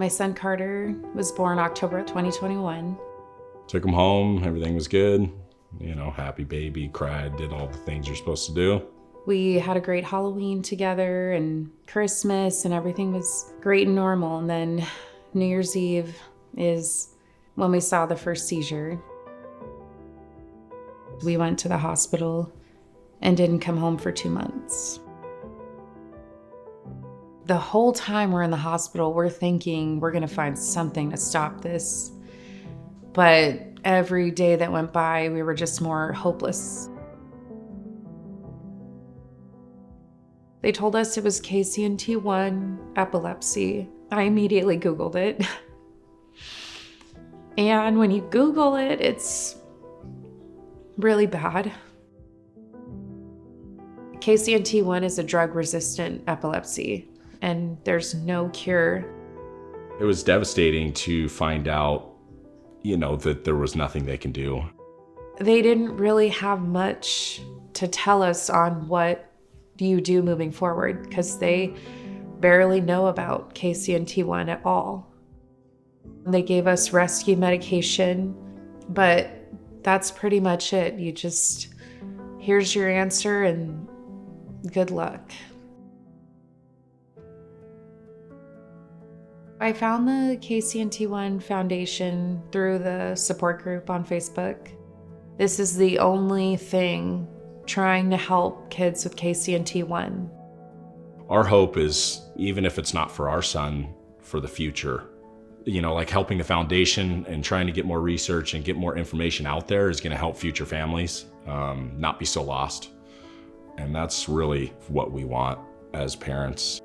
My son Carter was born October 2021. Took him home, everything was good. You know, happy baby, cried, did all the things you're supposed to do. We had a great Halloween together and Christmas, and everything was great and normal. And then New Year's Eve is when we saw the first seizure. We went to the hospital and didn't come home for 2 months. The whole time we're in the hospital, we're thinking we're gonna find something to stop this. But every day that went by, we were just more hopeless. They told us it was KCNT1 epilepsy. I immediately Googled it. And when you Google it, it's really bad. KCNT1 is a drug-resistant epilepsy, and there's no cure. It was devastating to find out, that there was nothing they can do. They didn't really have much to tell us on what do you do moving forward, because they barely know about KCNT1 at all. They gave us rescue medication, but that's pretty much it. You just, here's your answer and good luck. I found the KCNT1 Foundation through the support group on Facebook. This is the only thing trying to help kids with KCNT1. Our hope is, even if it's not for our son, for the future, like helping the foundation and trying to get more research and get more information out there is going to help future families not be so lost. And that's really what we want as parents.